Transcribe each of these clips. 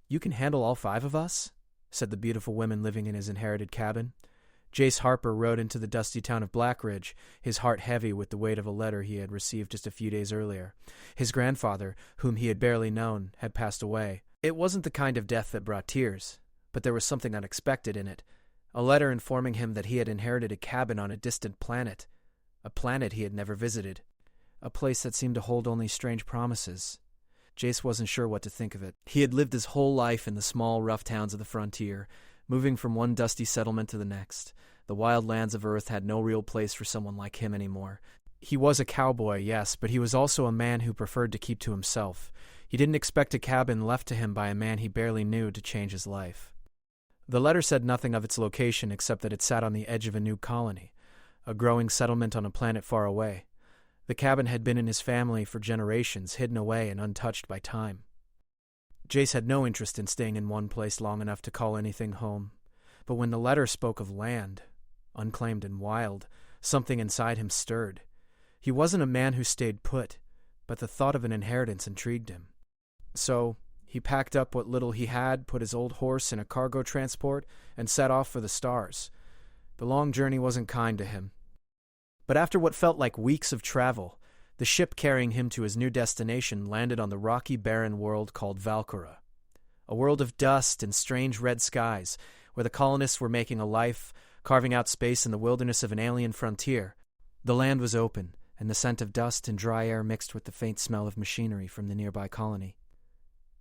"You can handle all 5 of us?" said the beautiful woman living in his inherited cabin. Jace Harper rode into the dusty town of Blackridge, his heart heavy with the weight of a letter he had received just a few days earlier. His grandfather, whom he had barely known, had passed away. It wasn't the kind of death that brought tears, but there was something unexpected in it. A letter informing him that he had inherited a cabin on a distant planet, a planet he had never visited, a place that seemed to hold only strange promises. Jace wasn't sure what to think of it. He had lived his whole life in the small, rough towns of the frontier, moving from one dusty settlement to the next. The wild lands of Earth had no real place for someone like him anymore. He was a cowboy, yes, but he was also a man who preferred to keep to himself. He didn't expect a cabin left to him by a man he barely knew to change his life. The letter said nothing of its location except that it sat on the edge of a new colony, a growing settlement on a planet far away. The cabin had been in his family for generations, hidden away and untouched by time. Jace had no interest in staying in one place long enough to call anything home. But when the letter spoke of land, unclaimed and wild, something inside him stirred. He wasn't a man who stayed put, but the thought of an inheritance intrigued him. So he packed up what little he had, put his old horse in a cargo transport, and set off for the stars. The long journey wasn't kind to him. But after what felt like weeks of travel, the ship carrying him to his new destination landed on the rocky, barren world called Valkora, a world of dust and strange red skies, where the colonists were making a life, carving out space in the wilderness of an alien frontier. The land was open, and the scent of dust and dry air mixed with the faint smell of machinery from the nearby colony.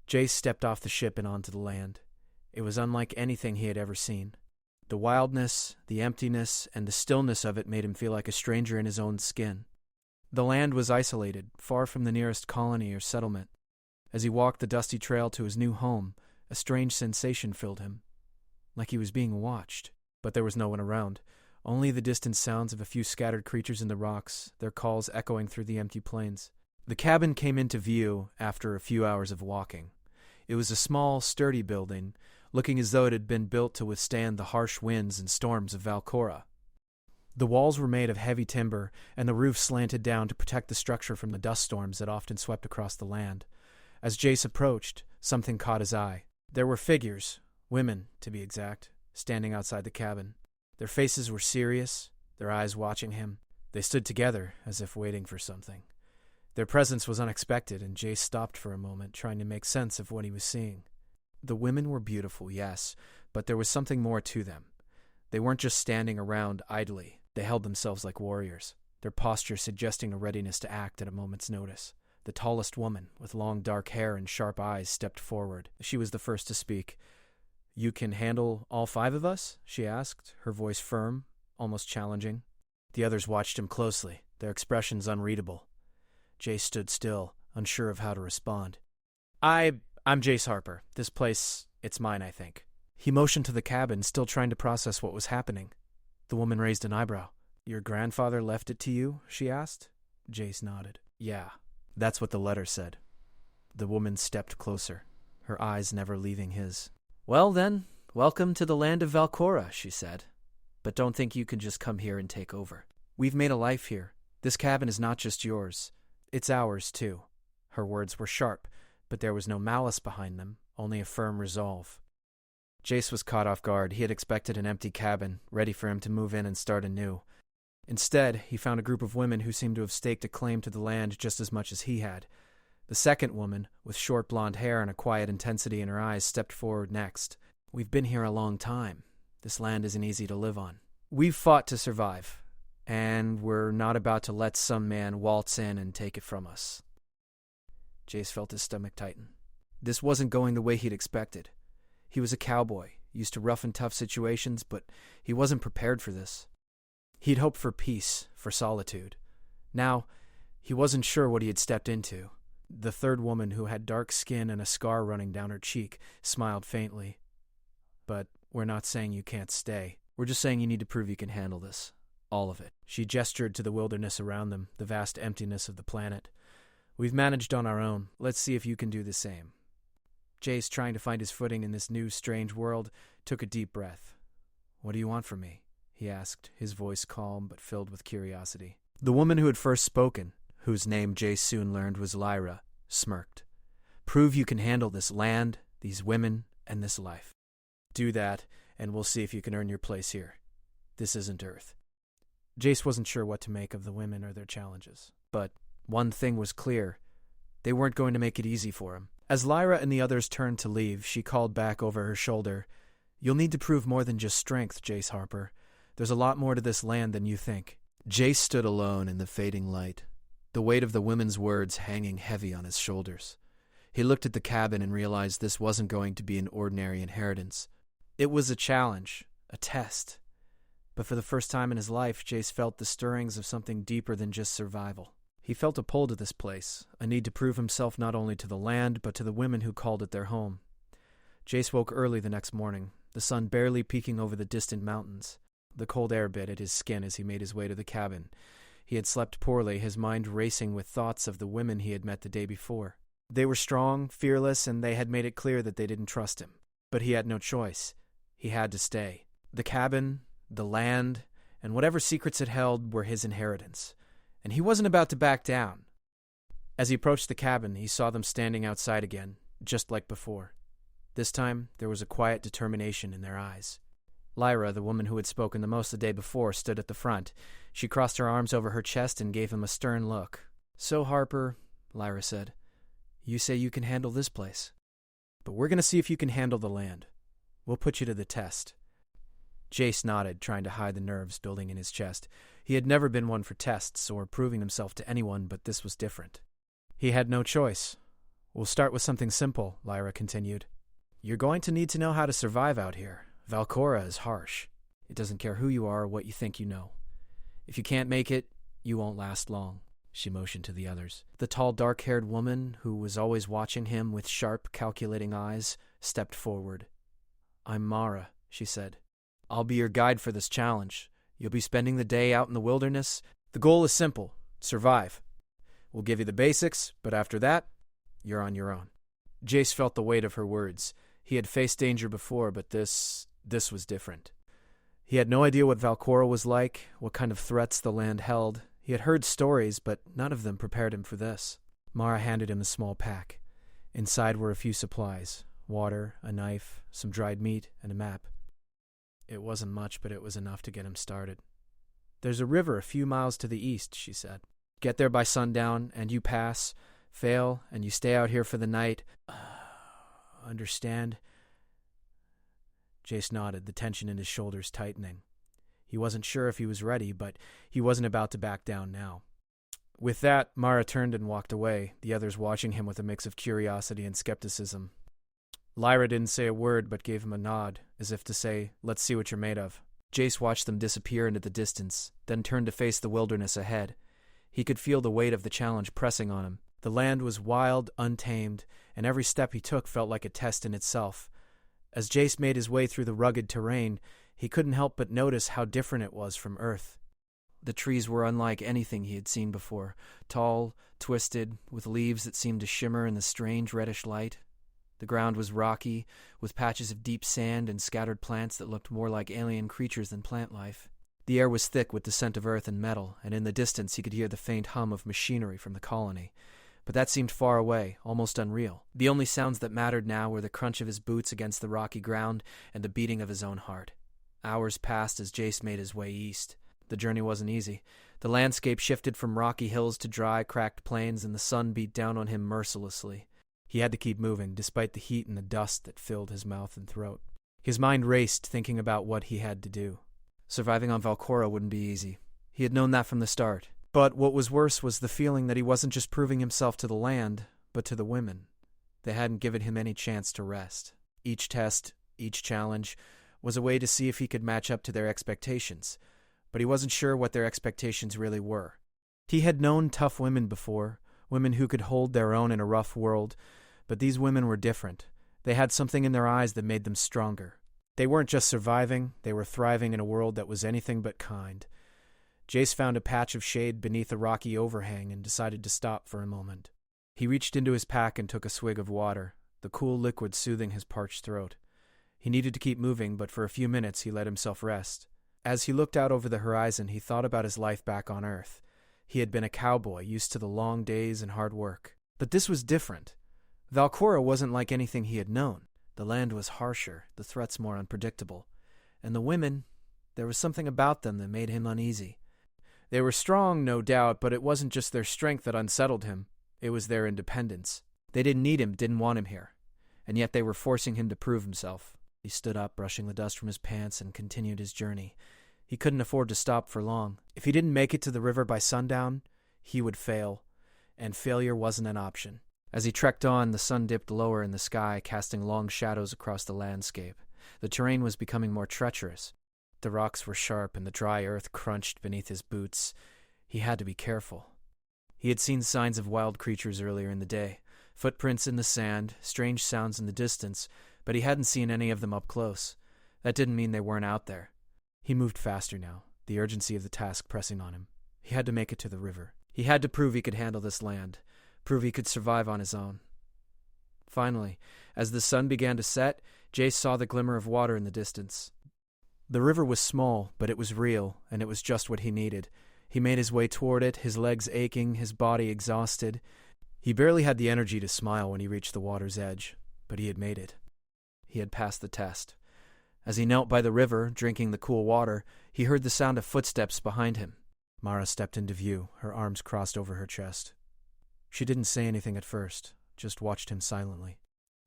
Jace stepped off the ship and onto the land. It was unlike anything he had ever seen. The wildness, the emptiness, and the stillness of it made him feel like a stranger in his own skin. The land was isolated, far from the nearest colony or settlement. As he walked the dusty trail to his new home, a strange sensation filled him, like he was being watched. But there was no one around, only the distant sounds of a few scattered creatures in the rocks, their calls echoing through the empty plains. The cabin came into view after a few hours of walking. It was a small, sturdy building, looking as though it had been built to withstand the harsh winds and storms of Valkora. The walls were made of heavy timber, and the roof slanted down to protect the structure from the dust storms that often swept across the land. As Jace approached, something caught his eye. There were figures, women to be exact, standing outside the cabin. Their faces were serious, their eyes watching him. They stood together, as if waiting for something. Their presence was unexpected, and Jace stopped for a moment, trying to make sense of what he was seeing. The women were beautiful, yes, but there was something more to them. They weren't just standing around idly. They held themselves like warriors, their posture suggesting a readiness to act at a moment's notice. The tallest woman, with long dark hair and sharp eyes, stepped forward. She was the first to speak. "You can handle all 5 of us?" she asked, her voice firm, almost challenging. The others watched him closely, their expressions unreadable. Jace stood still, unsure of how to respond. I'm Jace Harper. This place, it's mine, I think." He motioned to the cabin, still trying to process what was happening. The woman raised an eyebrow. "Your grandfather left it to you?" she asked. Jace nodded. "Yeah, that's what the letter said." The woman stepped closer, her eyes never leaving his. "Well then, welcome to the land of Valkora," she said. "But don't think you can just come here and take over. We've made a life here. This cabin is not just yours. It's ours, too." Her words were sharp, but there was no malice behind them, only a firm resolve. Jace was caught off guard. He had expected an empty cabin, ready for him to move in and start anew. Instead, he found a group of women who seemed to have staked a claim to the land just as much as he had. The second woman, with short blonde hair and a quiet intensity in her eyes, stepped forward next. "We've been here a long time. This land isn't easy to live on. We've fought to survive, and we're not about to let some man waltz in and take it from us." Jace felt his stomach tighten. This wasn't going the way he'd expected. He was a cowboy, used to rough and tough situations, but he wasn't prepared for this. He'd hoped for peace, for solitude. Now, he wasn't sure what he had stepped into. The third woman, who had dark skin and a scar running down her cheek, smiled faintly. "But we're not saying you can't stay. We're just saying you need to prove you can handle this. All of it." She gestured to the wilderness around them, the vast emptiness of the planet. "We've managed on our own. Let's see if you can do the same." Jace, trying to find his footing in this new, strange world, took a deep breath. "What do you want from me?" he asked, his voice calm but filled with curiosity. The woman who had first spoken, whose name Jace soon learned was Lyra, smirked. "Prove you can handle this land these women, and this life. Do that, and we'll see if you can earn your place here. This isn't Earth." Jace wasn't sure what to make of the women or their challenges, but one thing was clear. They weren't going to make it easy for him. As Lyra and the others turned to leave, she called back over her shoulder, "You'll need to prove more than just strength, Jace Harper. There's a lot more to this land than you think." Jace stood alone in the fading light, the weight of the women's words hanging heavy on his shoulders. He looked at the cabin and realized this wasn't going to be an ordinary inheritance. It was a challenge, a test. But for the first time in his life, Jace felt the stirrings of something deeper than just survival. He felt a pull to this place, a need to prove himself not only to the land, but to the women who called it their home. Jace woke early the next morning, the sun barely peeking over the distant mountains. The cold air bit at his skin as he made his way to the cabin. He had slept poorly, his mind racing with thoughts of the women he had met the day before. They were strong, fearless, and they had made it clear that they didn't trust him. But he had no choice. He had to stay. The cabin, the land, and whatever secrets it held were his inheritance. And he wasn't about to back down. As he approached the cabin, he saw them standing outside again, just like before. This time, there was a quiet determination in their eyes. Lyra, the woman who had spoken the most the day before, stood at the front. She crossed her arms over her chest and gave him a stern look. "So, Harper," Lyra said, "you say you can handle this place. But we're going to see if you can handle the land. We'll put you to the test." Jace nodded, trying to hide the nerves building in his chest. He had never been one for tests or proving himself to anyone, but this was different. He had no choice. "We'll start with something simple," Lyra continued. "You're going to need to know how to survive out here. Valcora is harsh. It doesn't care who you are or what you think you know. If you can't make it, you won't last long." She motioned to the others. The tall, dark-haired woman, who was always watching him with sharp, calculating eyes, stepped forward. "I'm Mara," she said. "I'll be your guide for this challenge. You'll be spending the day out in the wilderness. The goal is simple: survive. We'll give you the basics, but after that, you're on your own." Jace felt the weight of her words. He had faced danger before, but this was different. He had no idea what Valcora was like, what kind of threats the land held. He had heard stories, but none of them prepared him for this. Mara handed him a small pack. Inside were a few supplies: water, a knife, some dried meat, and a map. It wasn't much, but it was enough to get him started. "There's a river a few miles to the east," she said. "Get there by sundown, and you pass. Fail, and you stay out here for the night. Understand?" Jace nodded, the tension in his shoulders tightening. He wasn't sure if he was ready, but he wasn't about to back down now. With that, Mara turned and walked away, the others watching him with a mix of curiosity and skepticism. Lyra didn't say a word, but gave him a nod, as if to say, "Let's see what you're made of." Jace watched them disappear into the distance, then turned to face the wilderness ahead. He could feel the weight of the challenge pressing on him. The land was wild, untamed, and every step he took felt like a test in itself. As Jace made his way through the rugged terrain, he couldn't help but notice how different it was from Earth. The trees were unlike anything he had seen before, tall, twisted, with leaves that seemed to shimmer in the strange reddish light. The ground was rocky, with patches of deep sand and scattered plants that looked more like alien creatures than plant life. The air was thick with the scent of earth and metal, and in the distance he could hear the faint hum of machinery from the colony. But that seemed far away, almost unreal. The only sounds that mattered now were the crunch of his boots against the rocky ground and the beating of his own heart. Hours passed as Jace made his way east. The journey wasn't easy. The landscape shifted from rocky hills to dry, cracked plains, and the sun beat down on him mercilessly. He had to keep moving, despite the heat and the dust that filled his mouth and throat. His mind raced, thinking about what he had to do. Surviving on Valcora wouldn't be easy. He had known that from the start. But what was worse was the feeling that he wasn't just proving himself to the land, but to the women. They hadn't given him any chance to rest. Each test, each challenge, was a way to see if he could match up to their expectations, but he wasn't sure what their expectations really were. He had known tough women before, women who could hold their own in a rough world, but these women were different. They had something in their eyes that made them stronger. They weren't just surviving, they were thriving in a world that was anything but kind. Jace found a patch of shade beneath a rocky overhang and decided to stop for a moment. He reached into his pack and took a swig of water, the cool liquid soothing his parched throat. He needed to keep moving, but for a few minutes he let himself rest. As he looked out over the horizon, he thought about his life back on Earth. He had been a cowboy, used to the long days and hard work. But this was different. Valcora wasn't like anything he had known. The land was harsher, the threats more unpredictable. And the women, there was something about them that made him uneasy. They were strong, no doubt, but it wasn't just their strength that unsettled him. It was their independence. They didn't need him, didn't want him here. And yet they were forcing him to prove himself. He stood up, brushing the dust from his pants, and continued his journey. He couldn't afford to stop for long. If he didn't make it to the river by sundown, he would fail. And failure wasn't an option. As he trekked on, the sun dipped lower in the sky, casting long shadows across the landscape. The terrain was becoming more treacherous. The rocks were sharp and the dry earth crunched beneath his boots. He had to be careful. He had seen signs of wild creatures earlier in the day. Footprints in the sand, strange sounds in the distance, but he hadn't seen any of them up close. That didn't mean they weren't out there. He moved faster now, the urgency of the task pressing on him. He had to make it to the river. He had to prove he could handle this land, prove he could survive on his own. Finally, as the sun began to set, Jace saw the glimmer of water in the distance. The river was small, but it was real, and it was just what he needed. He made his way toward it, his legs aching, his body exhausted. He barely had the energy to smile when he reached the water's edge, but he had made it. He had passed the test. As he knelt by the river, drinking the cool water, he heard the sound of footsteps behind him. Mara stepped into view, her arms crossed over her chest. She didn't say anything at first, just watched him silently.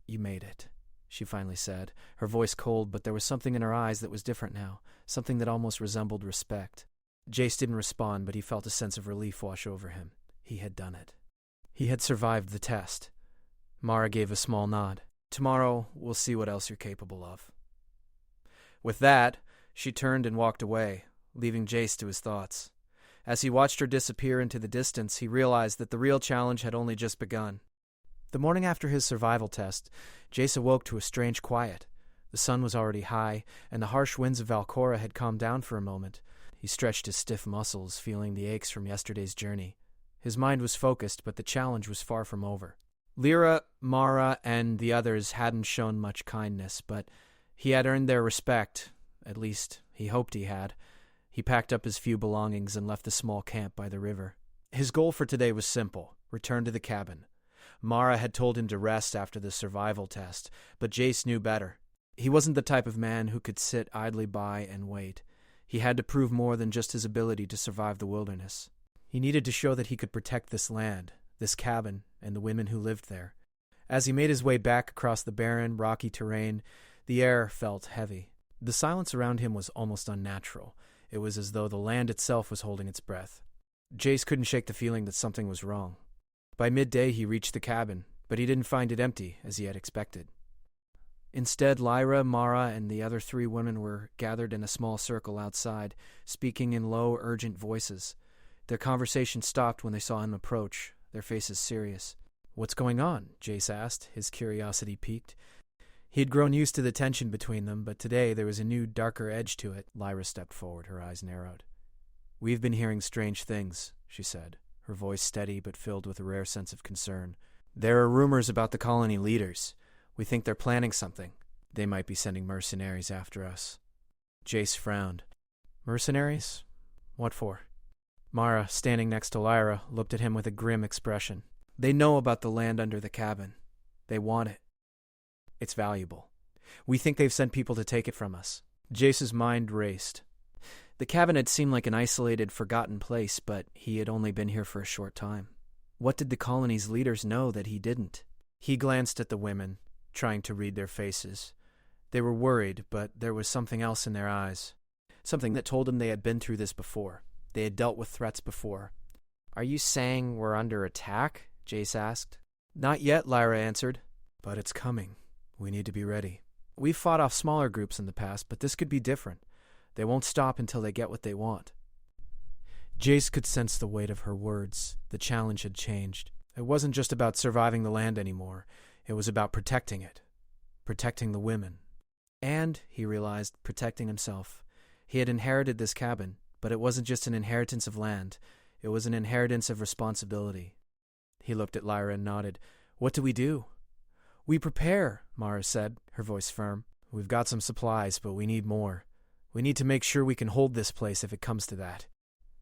"You made it," she finally said, her voice cold, but there was something in her eyes that was different now, something that almost resembled respect. Jace didn't respond, but he felt a sense of relief wash over him. He had done it. He had survived the test. Mara gave a small nod. "Tomorrow, we'll see what else you're capable of." With that, she turned and walked away, leaving Jace to his thoughts. As he watched her disappear into the distance, he realized that the real challenge had only just begun. The morning after his survival test, Jace awoke to a strange quiet. The sun was already high, and the harsh winds of Valcora had calmed down for a moment. He stretched his stiff muscles, feeling the aches from yesterday's journey. His mind was focused, but the challenge was far from over. Lyra, Mara, and the others hadn't shown much kindness, but he had earned their respect. At least, he hoped he had. He packed up his few belongings and left the small camp by the river. His goal for today was simple: return to the cabin. Mara had told him to rest after the survival test, but Jace knew better. He wasn't the type of man who could sit idly by and wait. He had to prove more than just his ability to survive the wilderness. He needed to show that he could protect this land, this cabin, and the women who lived there. As he made his way back across the barren, rocky terrain, the air felt heavy. The silence around him was almost unnatural. It was as though the land itself was holding its breath. Jace couldn't shake the feeling that something was wrong. By midday, he reached the cabin, but he didn't find it empty, as he had expected. Instead, Lyra, Mara, and the other 3 women were gathered in a small circle outside, speaking in low, urgent voices. Their conversation stopped when they saw him approach, their faces serious. "What's going on?" Jace asked, his curiosity piqued. He had grown used to the tension between them, but today there was a new, darker edge to it. Lyra stepped forward, her eyes narrowed. "We've been hearing strange things," she said, her voice steady but filled with a rare sense of concern. "There are rumors about the colony leaders. We think they're planning something. They might be sending mercenaries after us." Jace frowned. "Mercenaries? What for?" Mara, standing next to Lyra, looked at him with a grim expression. "They know about the land under the cabin. They want it. It's valuable. We think they've sent people to take it from us." Jace's mind raced. The cabin had seemed like an isolated, forgotten place, but he had only been here for a short time. What did the colony's leaders know that he didn't? He glanced at the women, trying to read their faces. They were worried, but there was something else in their eyes. Something that told him they had been through this before. They had dealt with threats before. "Are you saying we're under attack?" Jace asked. "Not yet," Lyra answered. "But it's coming. We need to be ready. We've fought off smaller groups in the past, but this could be different. They won't stop until they get what they want." Jace could sense the weight of her words. The challenge had changed. It wasn't just about surviving the land anymore. It was about protecting it. Protecting the women. And, he realized, protecting himself. He had inherited this cabin, but it wasn't just an inheritance of land. It was an inheritance of responsibility. He looked at Lyra and nodded. "What do we do?" "We prepare," Mara said, her voice firm. "We've got some supplies, but we need more. We need to make sure we can hold this place if it comes to that."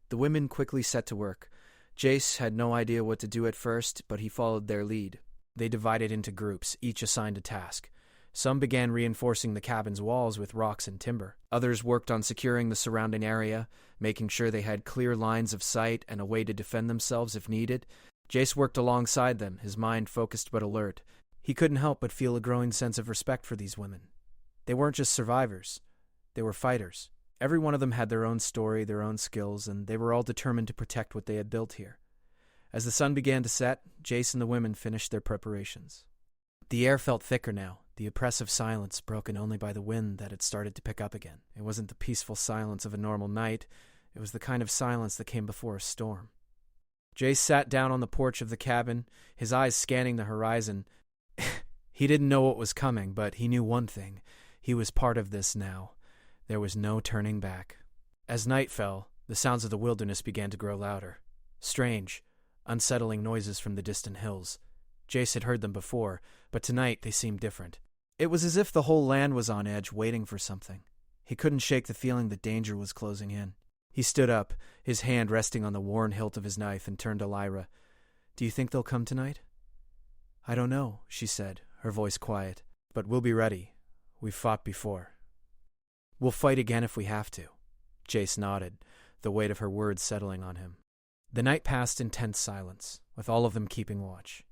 The women quickly set to work. Jace had no idea what to do at first, but he followed their lead. They divided into groups, each assigned a task. Some began reinforcing the cabin's walls with rocks and timber. Others worked on securing the surrounding area, making sure they had clear lines of sight and a way to defend themselves if needed. Jace worked alongside them, his mind focused but alert. He couldn't help but feel a growing sense of respect for these women. They weren't just survivors. They were fighters. Every one of them had their own story, their own skills, and they were all determined to protect what they had built here. As the sun began to set, Jace and the women finished their preparations. The air felt thicker now, the oppressive silence broken only by the wind that had started to pick up again. It wasn't the peaceful silence of a normal night. It was the kind of silence that came before a storm. Jace sat down on the porch of the cabin, his eyes scanning the horizon. He didn't know what was coming, but he knew one thing. He was part of this now. There was no turning back. As night fell, the sounds of the wilderness began to grow louder. Strange, unsettling noises from the distant hills. Jace had heard them before, but tonight they seemed different. It was as if the whole land was on edge, waiting for something. He couldn't shake the feeling that danger was closing in. He stood up, his hand resting on the worn hilt of his knife, and turned to Lyra. "Do you think they'll come tonight?" "I don't know," she said, her voice quiet. "But we'll be ready. We've fought before." "We'll fight again if we have to." Jace nodded, the weight of her words settling on him. The night passed in tense silence, with all of them keeping watch.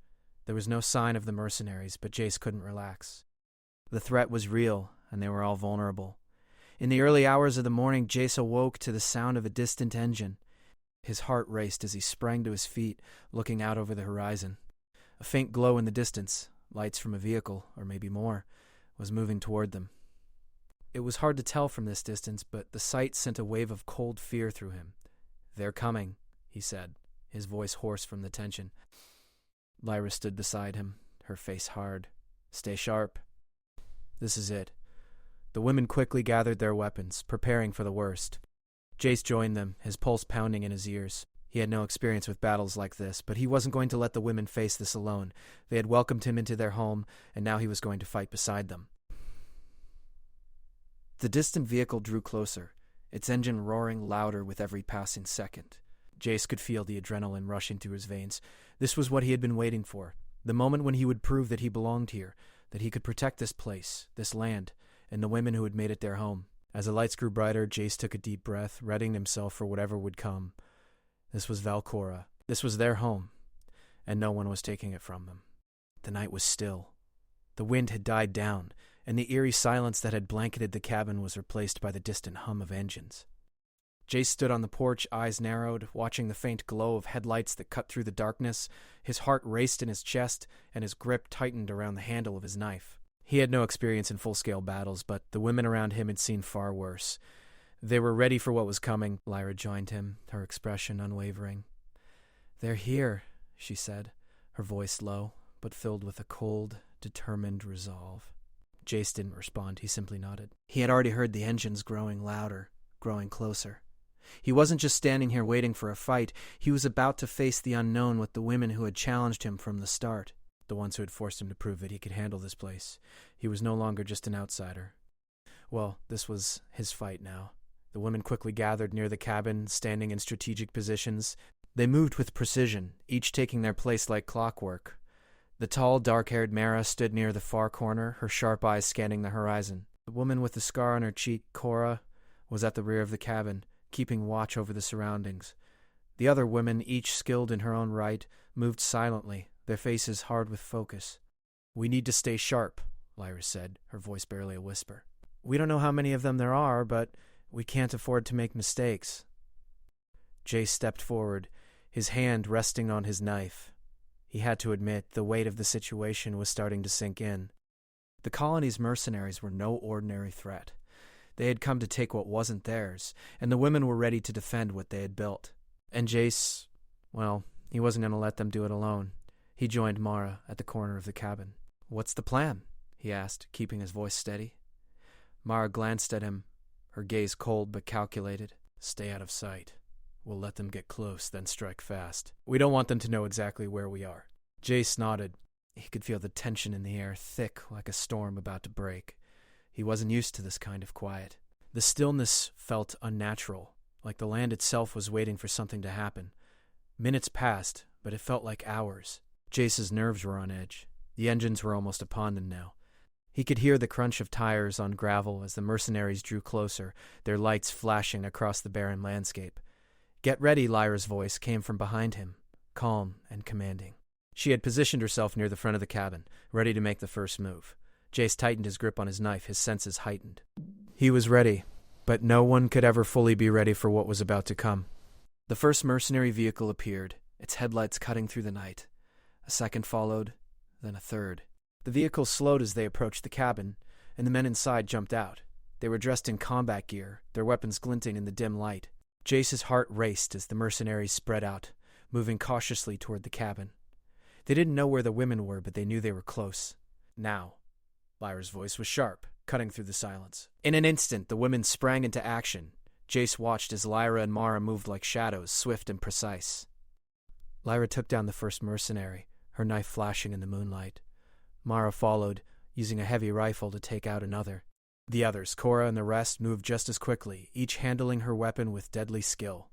There was no sign of the mercenaries, but Jace couldn't relax. The threat was real, and they were all vulnerable. In the early hours of the morning, Jace awoke to the sound of a distant engine. His heart raced as he sprang to his feet, looking out over the horizon. A faint glow in the distance, lights from a vehicle, or maybe more, was moving toward them. It was hard to tell from this distance, but the sight sent a wave of cold fear through him. "They're coming," he said, his voice hoarse from the tension. Lyra stood beside him, her face hard. "Stay sharp. This is it." The women quickly gathered their weapons, preparing for the worst. Jace joined them, his pulse pounding in his ears. He had no experience with battles like this, but he wasn't going to let the women face this alone. They had welcomed him into their home, and now he was going to fight beside them. The distant vehicle drew closer, its engine roaring louder with every passing second. Jace could feel the adrenaline rushing through his veins. This was what he had been waiting for, the moment when he would prove that he belonged here, that he could protect this place, this land, and the women who had made it their home. As the lights grew brighter, Jace took a deep breath, readying himself for whatever would come. This was Valcora. This was their home, and no one was taking it from them. The night was still. The wind had died down, and the eerie silence that had blanketed the cabin was replaced by the distant hum of engines. Jace stood on the porch, eyes narrowed, watching the faint glow of headlights that cut through the darkness. His heart raced in his chest, and his grip tightened around the handle of his knife. He had no experience in full-scale battles, but the women around him had seen far worse. They were ready for what was coming. Lyra joined him, her expression unwavering. "They're here," she said, her voice low, but filled with a cold, determined resolve. Jace didn't respond, he simply nodded. He had already heard the engines growing louder, growing closer. He wasn't just standing here waiting for a fight. He was about to face the unknown with the women who had challenged him from the start, the ones who had forced him to prove that he could handle this place. He was no longer just an outsider. Well, this was his fight now. The women quickly gathered near the cabin, standing in strategic positions. They moved with precision, each taking their place like clockwork. The tall, dark-haired Mara stood near the far corner, her sharp eyes scanning the horizon. The woman with the scar on her cheek, Cora, was at the rear of the cabin, keeping watch over the surroundings. The other women, each skilled in her own right, moved silently, their faces hard with focus. "We need to stay sharp," Lyra said, her voice barely a whisper. "We don't know how many of them there are, but we can't afford to make mistakes." Jace stepped forward, his hand resting on his knife. He had to admit the weight of the situation was starting to sink in. The colony's mercenaries were no ordinary threat. They had come to take what wasn't theirs, and the women were ready to defend what they had built. And Jace, well, he wasn't going to let them do it alone. He joined Mara at the corner of the cabin. "What's the plan?" he asked, keeping his voice steady. Mara glanced at him, her gaze cold but calculated. "Stay out of sight. We'll let them get close, then strike fast. We don't want them to know exactly where we are." Jace nodded. He could feel the tension in the air, thick like a storm about to break. He wasn't used to this kind of quiet. The stillness felt unnatural, like the land itself was waiting for something to happen. Minutes passed, but it felt like hours. Jace's nerves were on edge. The engines were almost upon them now. He could hear the crunch of tires on gravel as the mercenaries drew closer, their lights flashing across the barren landscape. "Get ready," Lyra's voice came from behind him, calm and commanding. She had positioned herself near the front of the cabin, ready to make the first move. Jace tightened his grip on his knife, his senses heightened. He was ready, but no one could ever fully be ready for what was about to come. The first mercenary vehicle appeared, its headlights cutting through the night. A second followed, then a third. The vehicle slowed as they approached the cabin, and the men inside jumped out. They were dressed in combat gear, their weapons glinting in the dim light. Jace's heart raced as the mercenaries spread out, moving cautiously toward the cabin. They didn't know where the women were, but they knew they were close. Now. Lyra's voice was sharp, cutting through the silence. In an instant, the women sprang into action. Jace watched as Lyra and Mara moved like shadows, swift and precise. Lyra took down the first mercenary, her knife flashing in the moonlight. Mara followed, using a heavy rifle to take out another. The others, Cora and the rest, moved just as quickly, each handling her weapon with deadly skill.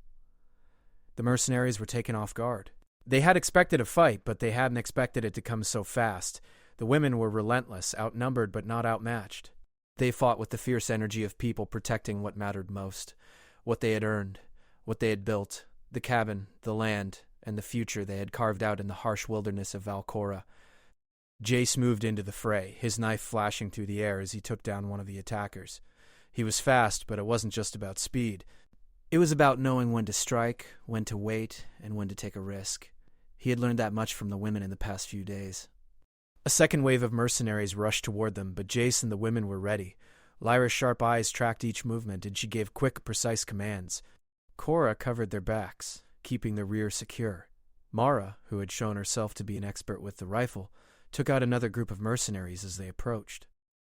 The mercenaries were taken off guard. They had expected a fight, but they hadn't expected it to come so fast. The women were relentless, outnumbered but not outmatched. They fought with the fierce energy of people protecting what mattered most, what they had earned, what they had built, the cabin, the land, and the future they had carved out in the harsh wilderness of Valcora. Jace moved into the fray, his knife flashing through the air as he took down one of the attackers. He was fast, but it wasn't just about speed. It was about knowing when to strike, when to wait, and when to take a risk. He had learned that much from the women in the past few days. A second wave of mercenaries rushed toward them, but Jace and the women were ready. Lyra's sharp eyes tracked each movement, and she gave quick, precise commands. Cora covered their backs, keeping the rear secure. Mara, who had shown herself to be an expert with the rifle, took out another group of mercenaries as they approached.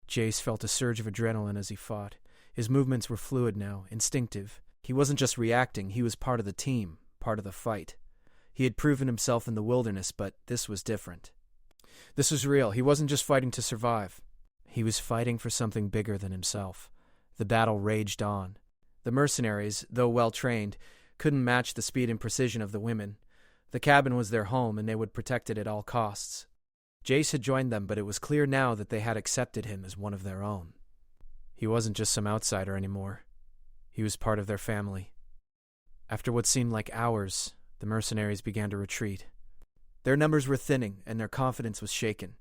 Jace felt a surge of adrenaline as he fought. His movements were fluid now, instinctive. He wasn't just reacting, he was part of the team, part of the fight. He had proven himself in the wilderness, but this was different. This was real. He wasn't just fighting to survive. He was fighting for something bigger than himself. The battle raged on. The mercenaries, though well-trained, couldn't match the speed and precision of the women. The cabin was their home, and they would protect it at all costs. Jace had joined them, but it was clear now that they had accepted him as one of their own. He wasn't just some outsider anymore. He was part of their family. After what seemed like hours, the mercenaries began to retreat. Their numbers were thinning, and their confidence was shaken.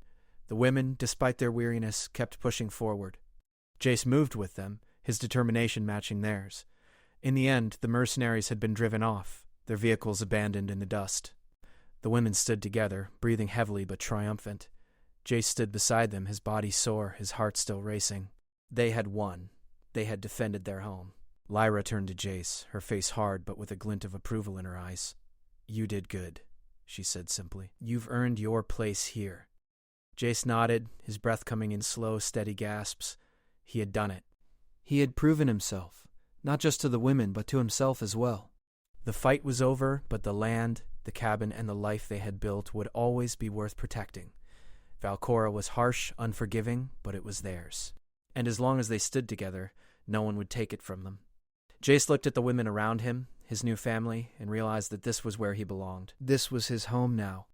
The women, despite their weariness, kept pushing forward. Jace moved with them, his determination matching theirs. In the end, the mercenaries had been driven off, their vehicles abandoned in the dust. The women stood together, breathing heavily but triumphant. Jace stood beside them, his body sore, his heart still racing. They had won. They had defended their home. Lyra turned to Jace, her face hard but with a glint of approval in her eyes. "You did good," she said simply. "You've earned your place here." Jace nodded, his breath coming in slow, steady gasps. He had done it. He had proven himself, not just to the women, but to himself as well. The fight was over, but the land, the cabin, and the life they had built would always be worth protecting. Valcora was harsh, unforgiving, but it was theirs. And as long as they stood together, no one would take it from them. Jace looked at the women around him, his new family, and realized that this was where he belonged. This was his home now.